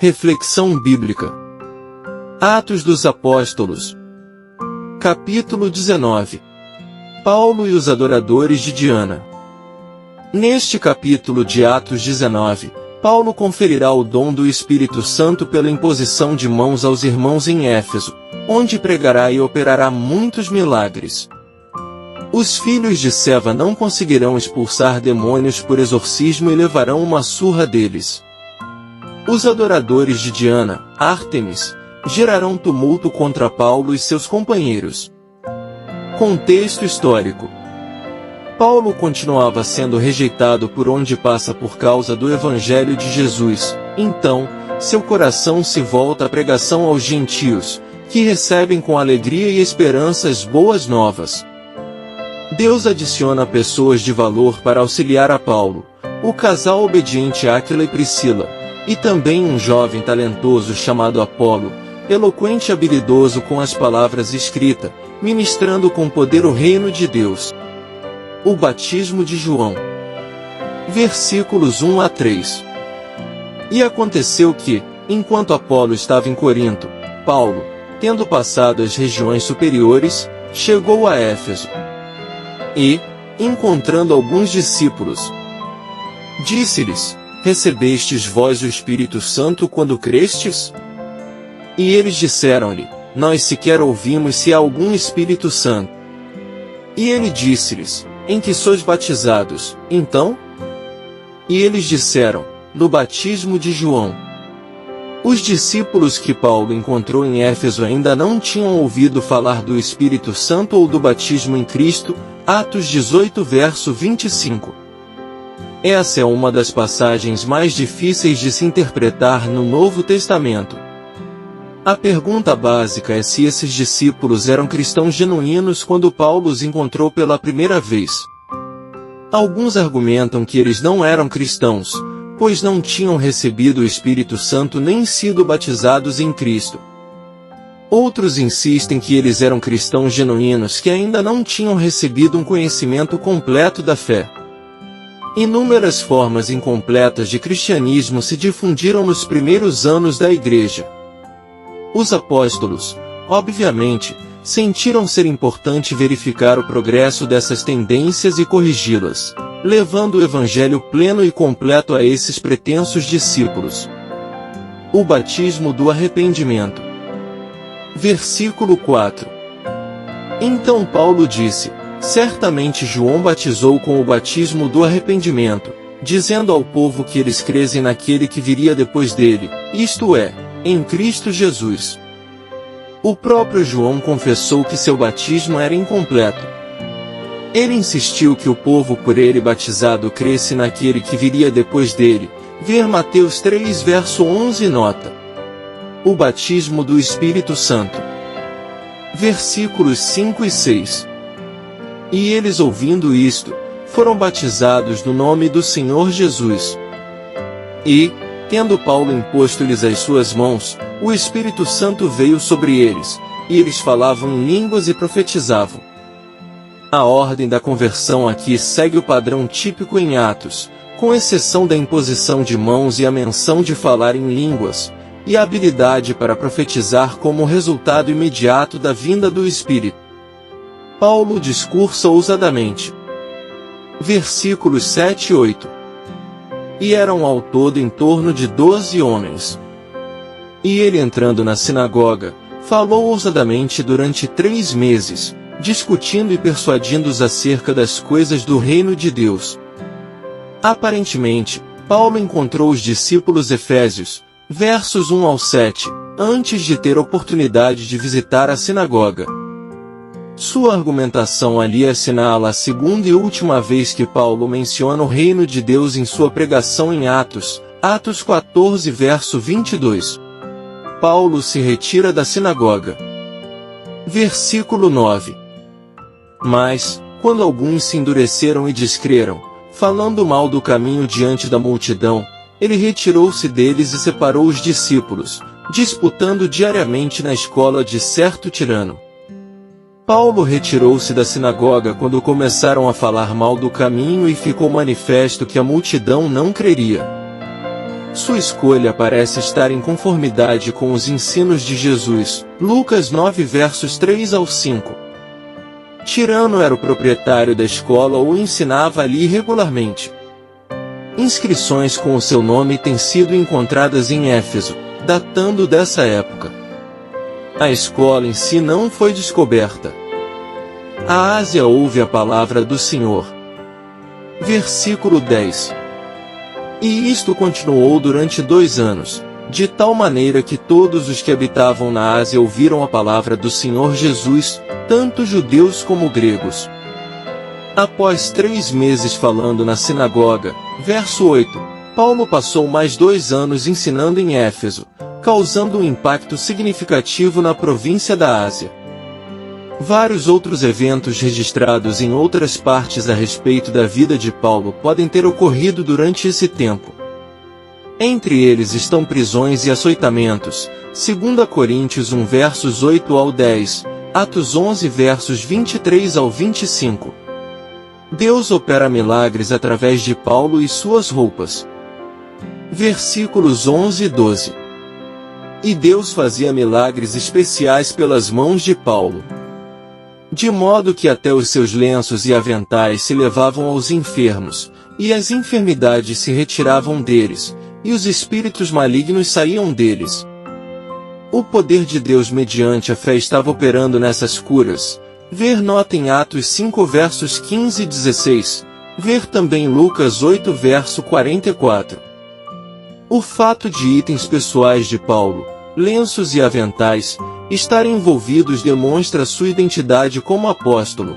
Reflexão bíblica. Atos dos Apóstolos. Capítulo 19. Paulo e os adoradores de Diana. Neste capítulo de Atos 19, Paulo conferirá o dom do Espírito Santo pela imposição de mãos aos irmãos em Éfeso, onde pregará e operará muitos milagres. Os filhos de Seva não conseguirão expulsar demônios por exorcismo e levarão uma surra deles. Os adoradores de Diana, Ártemis, gerarão tumulto contra Paulo e seus companheiros. Contexto histórico. Paulo continuava sendo rejeitado por onde passa por causa do Evangelho de Jesus, então, seu coração se volta à pregação aos gentios, que recebem com alegria e esperança as boas novas. Deus adiciona pessoas de valor para auxiliar a Paulo, o casal obediente Áquila e Priscila, e também um jovem talentoso chamado Apolo, eloquente e habilidoso com as palavras escritas, ministrando com poder o reino de Deus. O batismo de João. Versículos 1 a 3. E aconteceu que, enquanto Apolo estava em Corinto, Paulo, tendo passado as regiões superiores, chegou a Éfeso. E, encontrando alguns discípulos, disse-lhes: Recebestes vós o Espírito Santo quando crestes? E eles disseram-lhe: Nós sequer ouvimos se há algum Espírito Santo. E ele disse-lhes: Em que sois batizados, então? E eles disseram: No batismo de João. Os discípulos que Paulo encontrou em Éfeso ainda não tinham ouvido falar do Espírito Santo ou do batismo em Cristo. Atos 18 verso 25. Essa é uma das passagens mais difíceis de se interpretar no Novo Testamento. A pergunta básica é se esses discípulos eram cristãos genuínos quando Paulo os encontrou pela primeira vez. Alguns argumentam que eles não eram cristãos, pois não tinham recebido o Espírito Santo nem sido batizados em Cristo. Outros insistem que eles eram cristãos genuínos que ainda não tinham recebido um conhecimento completo da fé. Inúmeras formas incompletas de cristianismo se difundiram nos primeiros anos da Igreja. Os apóstolos, obviamente, sentiram ser importante verificar o progresso dessas tendências e corrigi-las, levando o Evangelho pleno e completo a esses pretensos discípulos. O batismo do arrependimento. Versículo 4. Então Paulo disse: Certamente João batizou com o batismo do arrependimento, dizendo ao povo que eles crescem naquele que viria depois dele, isto é, em Cristo Jesus. O próprio João confessou que seu batismo era incompleto. Ele insistiu que o povo por ele batizado cresce naquele que viria depois dele. Ver Mateus 3 verso 11 nota. O batismo do Espírito Santo. Versículos 5 e 6. E eles ouvindo isto, foram batizados no nome do Senhor Jesus. E, tendo Paulo imposto-lhes as suas mãos, o Espírito Santo veio sobre eles, e eles falavam em línguas e profetizavam. A ordem da conversão aqui segue o padrão típico em Atos, com exceção da imposição de mãos e a menção de falar em línguas, e a habilidade para profetizar como resultado imediato da vinda do Espírito. Paulo discursa ousadamente. Versículos 7 e 8. E eram ao todo em torno de 12 homens. E ele entrando na sinagoga, falou ousadamente durante 3 meses, discutindo e persuadindo-os acerca das coisas do reino de Deus. Aparentemente, Paulo encontrou os discípulos efésios, versos 1 ao 7, antes de ter oportunidade de visitar a sinagoga. Sua argumentação ali assinala a segunda e última vez que Paulo menciona o reino de Deus em sua pregação em Atos 14 verso 22. Paulo se retira da sinagoga. Versículo 9. Mas, quando alguns se endureceram e descreram, falando mal do caminho diante da multidão, ele retirou-se deles e separou os discípulos, disputando diariamente na escola de certo tirano. Paulo retirou-se da sinagoga quando começaram a falar mal do caminho e ficou manifesto que a multidão não creria. Sua escolha parece estar em conformidade com os ensinos de Jesus. Lucas 9 versos 3 ao 5. Tirano era o proprietário da escola ou ensinava ali regularmente. Inscrições com o seu nome têm sido encontradas em Éfeso, datando dessa época. A escola em si não foi descoberta. A Ásia ouve a palavra do Senhor. Versículo 10. E isto continuou durante 2 anos, de tal maneira que todos os que habitavam na Ásia ouviram a palavra do Senhor Jesus, tanto judeus como gregos. Após 3 meses falando na sinagoga, verso 8, Paulo passou mais 2 anos ensinando em Éfeso, causando um impacto significativo na província da Ásia. Vários outros eventos registrados em outras partes a respeito da vida de Paulo podem ter ocorrido durante esse tempo. Entre eles estão prisões e açoitamentos, 2 Coríntios 1 versos 8 ao 10, Atos 11 versos 23 ao 25. Deus opera milagres através de Paulo e suas roupas. Versículos 11 e 12. E Deus fazia milagres especiais pelas mãos de Paulo. De modo que até os seus lenços e aventais se levavam aos enfermos, e as enfermidades se retiravam deles, e os espíritos malignos saíam deles. O poder de Deus mediante a fé estava operando nessas curas. Ver nota em Atos 5 versos 15 e 16, ver também Lucas 8 verso 44. O fato de itens pessoais de Paulo, lenços e aventais, estarem envolvidos demonstra sua identidade como apóstolo.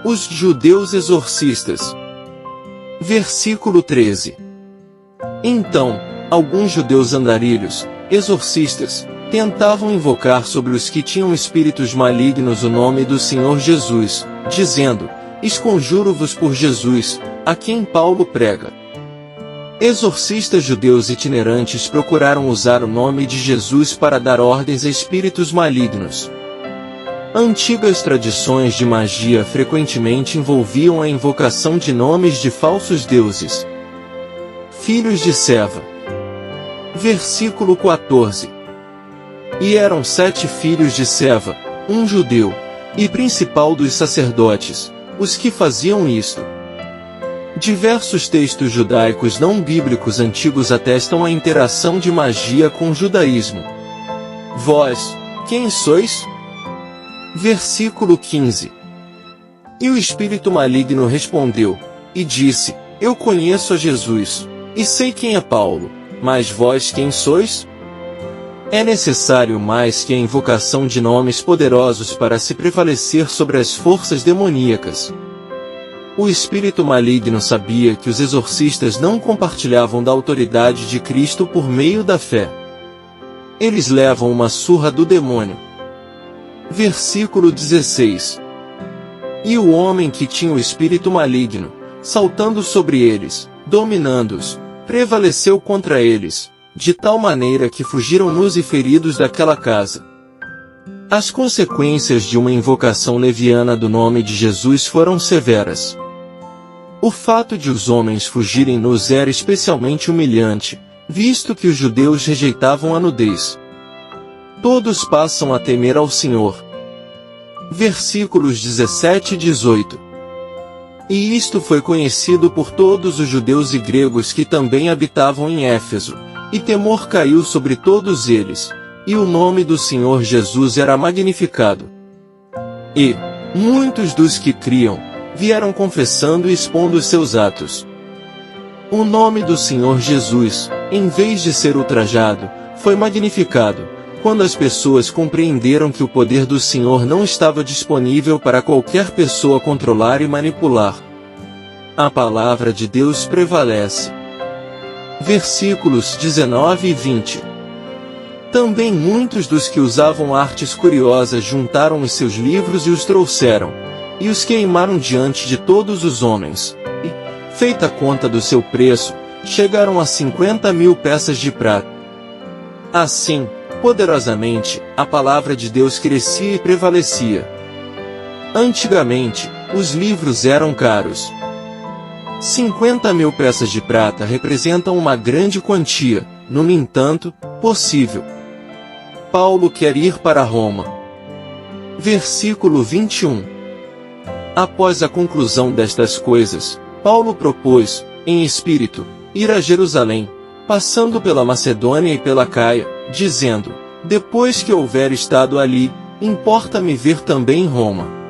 Os judeus exorcistas. Versículo 13. Então, alguns judeus andarilhos, exorcistas, tentavam invocar sobre os que tinham espíritos malignos o nome do Senhor Jesus, dizendo: esconjuro-vos por Jesus, a quem Paulo prega. Exorcistas judeus itinerantes procuraram usar o nome de Jesus para dar ordens a espíritos malignos. Antigas tradições de magia frequentemente envolviam a invocação de nomes de falsos deuses. Filhos de Seva. Versículo 14. E eram 7 filhos de Seva, um judeu, e principal dos sacerdotes, os que faziam isto. Diversos textos judaicos não bíblicos antigos atestam a interação de magia com o judaísmo. Vós, quem sois? Versículo 15. E o espírito maligno respondeu, e disse: eu conheço a Jesus, e sei quem é Paulo, mas vós quem sois? É necessário mais que a invocação de nomes poderosos para se prevalecer sobre as forças demoníacas. O espírito maligno sabia que os exorcistas não compartilhavam da autoridade de Cristo por meio da fé. Eles levam uma surra do demônio. Versículo 16. E o homem que tinha o espírito maligno, saltando sobre eles, dominando-os, prevaleceu contra eles, de tal maneira que fugiram nus e feridos daquela casa. As consequências de uma invocação leviana do nome de Jesus foram severas. O fato de os homens fugirem nus era especialmente humilhante, visto que os judeus rejeitavam a nudez. Todos passam a temer ao Senhor. Versículos 17 e 18. E isto foi conhecido por todos os judeus e gregos que também habitavam em Éfeso, e temor caiu sobre todos eles, e o nome do Senhor Jesus era magnificado. E muitos dos que criam vieram confessando e expondo os seus atos. O nome do Senhor Jesus, em vez de ser ultrajado, foi magnificado, quando as pessoas compreenderam que o poder do Senhor não estava disponível para qualquer pessoa controlar e manipular. A palavra de Deus prevalece. Versículos 19 e 20. Também muitos dos que usavam artes curiosas juntaram os seus livros e os trouxeram, e os queimaram diante de todos os homens, e, feita a conta do seu preço, chegaram a 50.000 peças de prata. Assim, poderosamente, a palavra de Deus crescia e prevalecia. Antigamente, os livros eram caros. 50.000 peças de prata representam uma grande quantia, no entanto, possível. Paulo quer ir para Roma. Versículo 21. Após a conclusão destas coisas, Paulo propôs, em espírito, ir a Jerusalém, passando pela Macedônia e pela Caia, dizendo: depois que houver estado ali, importa-me ver também Roma.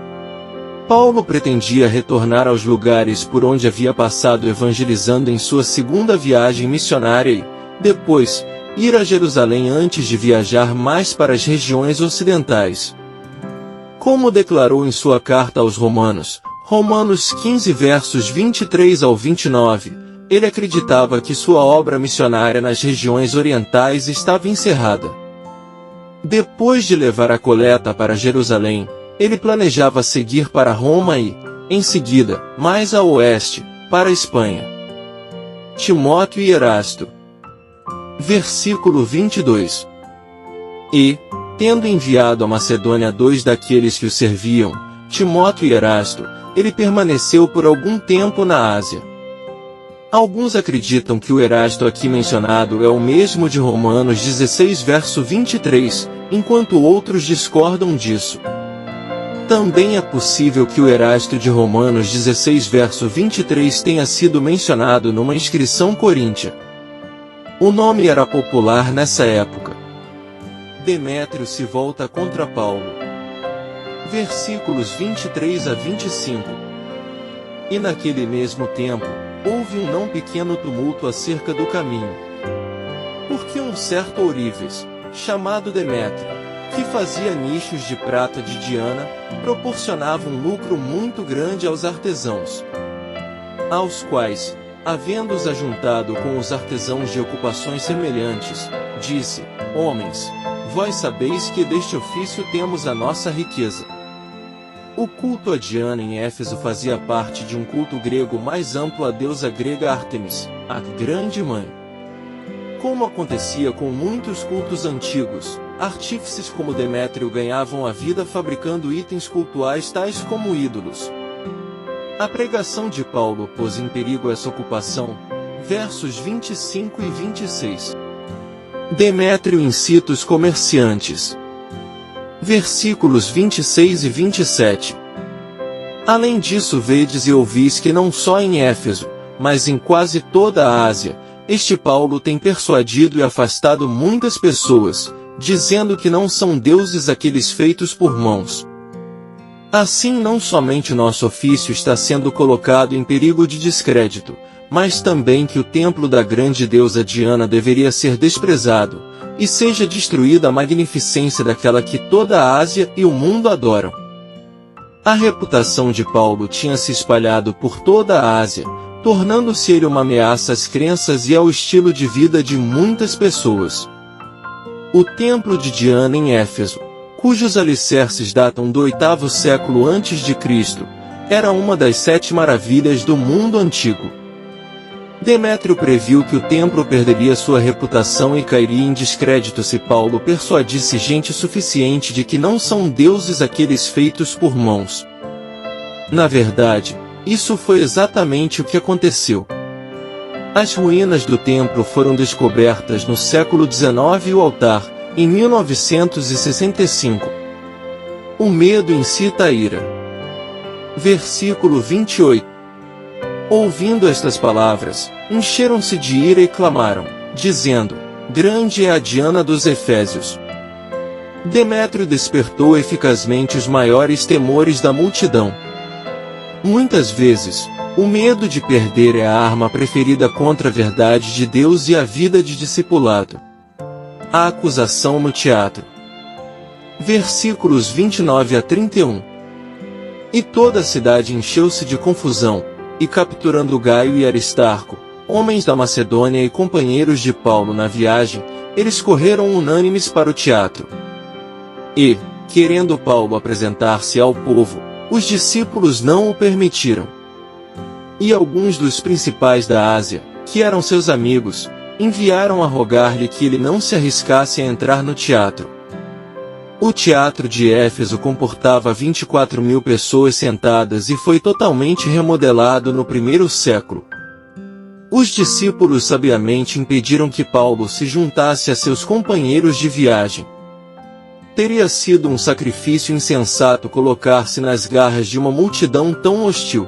Paulo pretendia retornar aos lugares por onde havia passado evangelizando em sua segunda viagem missionária e, depois, ir a Jerusalém antes de viajar mais para as regiões ocidentais. Como declarou em sua carta aos Romanos, Romanos 15 versos 23 ao 29, ele acreditava que sua obra missionária nas regiões orientais estava encerrada. Depois de levar a coleta para Jerusalém, ele planejava seguir para Roma e, em seguida, mais a oeste, para a Espanha. Timóteo e Erasto. Versículo 22. E, tendo enviado a Macedônia 2 daqueles que o serviam, Timóteo e Erasto, ele permaneceu por algum tempo na Ásia. Alguns acreditam que o Erasto aqui mencionado é o mesmo de Romanos 16 verso 23, enquanto outros discordam disso. Também é possível que o Erasto de Romanos 16 verso 23 tenha sido mencionado numa inscrição coríntia. O nome era popular nessa época. Demétrio se volta contra Paulo. Versículos 23 a 25. E naquele mesmo tempo, houve um não pequeno tumulto acerca do caminho. Porque um certo ourives, chamado Demétrio, que fazia nichos de prata de Diana, proporcionava um lucro muito grande aos artesãos. Aos quais, havendo-os ajuntado com os artesãos de ocupações semelhantes, disse: homens, vós sabeis que deste ofício temos a nossa riqueza. O culto a Diana em Éfeso fazia parte de um culto grego mais amplo à deusa grega Ártemis, a Grande Mãe. Como acontecia com muitos cultos antigos, artífices como Demétrio ganhavam a vida fabricando itens cultuais tais como ídolos. A pregação de Paulo pôs em perigo essa ocupação, versos 25 e 26. Demétrio incita os comerciantes. Versículos 26 e 27. Além disso vedes e ouvis que não só em Éfeso, mas em quase toda a Ásia, este Paulo tem persuadido e afastado muitas pessoas, dizendo que não são deuses aqueles feitos por mãos. Assim não somente nosso ofício está sendo colocado em perigo de descrédito, mas também que o templo da grande deusa Diana deveria ser desprezado, e seja destruída a magnificência daquela que toda a Ásia e o mundo adoram. A reputação de Paulo tinha se espalhado por toda a Ásia, tornando-se ele uma ameaça às crenças e ao estilo de vida de muitas pessoas. O templo de Diana em Éfeso, cujos alicerces datam do 8º século a.C., era uma das 7 maravilhas do mundo antigo. Demétrio previu que o templo perderia sua reputação e cairia em descrédito se Paulo persuadisse gente suficiente de que não são deuses aqueles feitos por mãos. Na verdade, isso foi exatamente o que aconteceu. As ruínas do templo foram descobertas no século XIX e o altar, em 1965. O medo incita a ira. Versículo 28. Ouvindo estas palavras, encheram-se de ira e clamaram, dizendo: grande é a Diana dos Efésios. Demétrio despertou eficazmente os maiores temores da multidão. Muitas vezes, o medo de perder é a arma preferida contra a verdade de Deus e a vida de discipulado. A acusação no teatro. Versículos 29 a 31. E toda a cidade encheu-se de confusão, e capturando Gaio e Aristarco, homens da Macedônia e companheiros de Paulo na viagem, eles correram unânimes para o teatro. E, querendo Paulo apresentar-se ao povo, os discípulos não o permitiram. E alguns dos principais da Ásia, que eram seus amigos, enviaram a rogar-lhe que ele não se arriscasse a entrar no teatro. O teatro de Éfeso comportava 24.000 pessoas sentadas e foi totalmente remodelado no primeiro século. Os discípulos sabiamente impediram que Paulo se juntasse a seus companheiros de viagem. Teria sido um sacrifício insensato colocar-se nas garras de uma multidão tão hostil.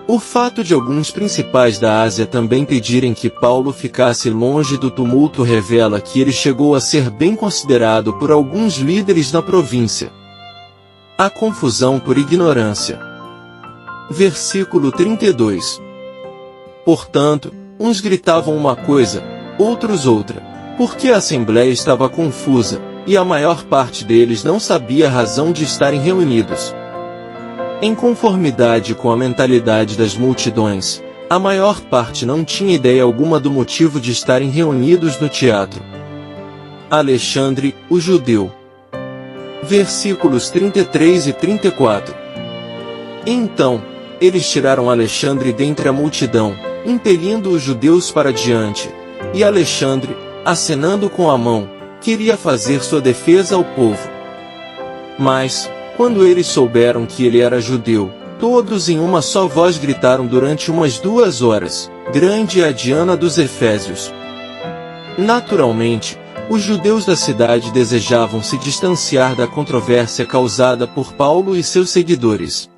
O fato de alguns principais da Ásia também pedirem que Paulo ficasse longe do tumulto revela que ele chegou a ser bem considerado por alguns líderes na província. A confusão por ignorância. Versículo 32. Portanto, uns gritavam uma coisa, outros outra, porque a assembleia estava confusa, e a maior parte deles não sabia a razão de estarem reunidos. Em conformidade com a mentalidade das multidões, a maior parte não tinha ideia alguma do motivo de estarem reunidos no teatro. Alexandre, o judeu. Versículos 33 e 34. Então, eles tiraram Alexandre dentre a multidão, impelindo os judeus para diante, e Alexandre, acenando com a mão, queria fazer sua defesa ao povo. Mas, quando eles souberam que ele era judeu, todos em uma só voz gritaram durante umas 2 horas, "Grande é a Diana dos Efésios!" Naturalmente, os judeus da cidade desejavam se distanciar da controvérsia causada por Paulo e seus seguidores.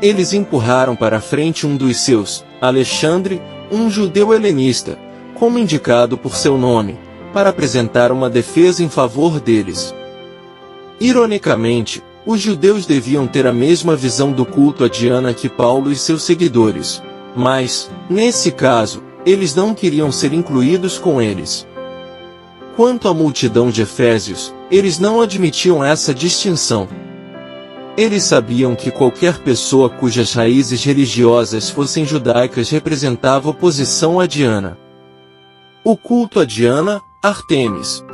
Eles empurraram para a frente um dos seus, Alexandre, um judeu helenista, como indicado por seu nome, para apresentar uma defesa em favor deles. Ironicamente, os judeus deviam ter a mesma visão do culto a Diana que Paulo e seus seguidores, mas, nesse caso, eles não queriam ser incluídos com eles. Quanto à multidão de Efésios, eles não admitiam essa distinção. Eles sabiam que qualquer pessoa cujas raízes religiosas fossem judaicas representava oposição a Diana. O culto a Diana, Ártemis.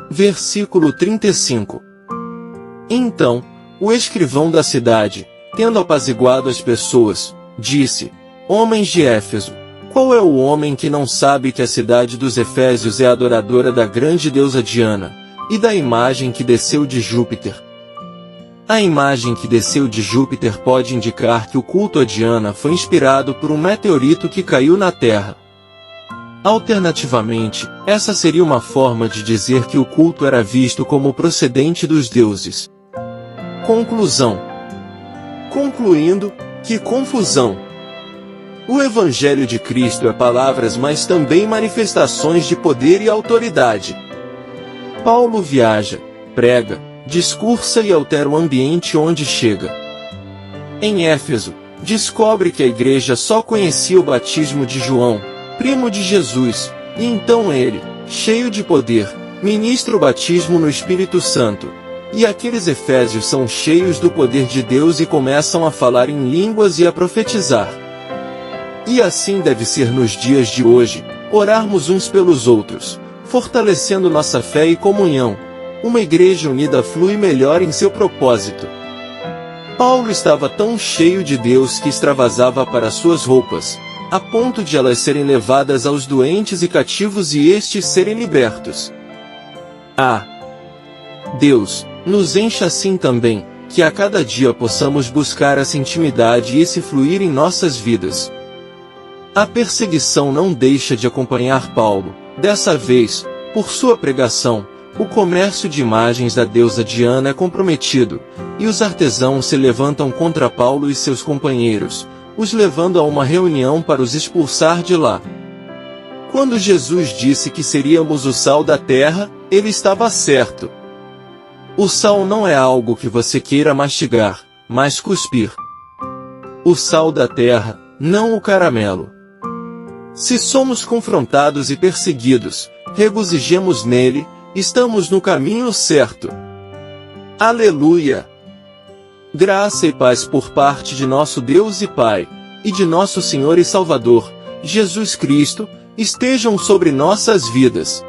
Versículo 35. Então, o escrivão da cidade, tendo apaziguado as pessoas, disse: "Homens de Éfeso, qual é o homem que não sabe que a cidade dos Efésios é adoradora da grande deusa Diana, e da imagem que desceu de Júpiter?" A imagem que desceu de Júpiter pode indicar que o culto a Diana foi inspirado por um meteorito que caiu na Terra. Alternativamente, essa seria uma forma de dizer que o culto era visto como procedente dos deuses. Conclusão. Concluindo, que confusão! O Evangelho de Cristo é palavras, mas também manifestações de poder e autoridade. Paulo viaja, prega, discursa e altera o ambiente onde chega. Em Éfeso, descobre que a igreja só conhecia o batismo de João, primo de Jesus, e então ele, cheio de poder, ministra o batismo no Espírito Santo. E aqueles efésios são cheios do poder de Deus e começam a falar em línguas e a profetizar. E assim deve ser nos dias de hoje, orarmos uns pelos outros, fortalecendo nossa fé e comunhão. Uma igreja unida flui melhor em seu propósito. Paulo estava tão cheio de Deus que extravasava para suas roupas, a ponto de elas serem levadas aos doentes e cativos e estes serem libertos. Deus, nos encha assim também, que a cada dia possamos buscar essa intimidade e esse fluir em nossas vidas. A perseguição não deixa de acompanhar Paulo, dessa vez, por sua pregação. O comércio de imagens da deusa Diana é comprometido, e os artesãos se levantam contra Paulo e seus companheiros, os levando a uma reunião para os expulsar de lá. Quando Jesus disse que seríamos o sal da terra, ele estava certo. O sal não é algo que você queira mastigar, mas cuspir. O sal da terra, não o caramelo. Se somos confrontados e perseguidos, regozijemos nele, estamos no caminho certo. Aleluia! Graça e paz por parte de nosso Deus e Pai, e de nosso Senhor e Salvador, Jesus Cristo, estejam sobre nossas vidas.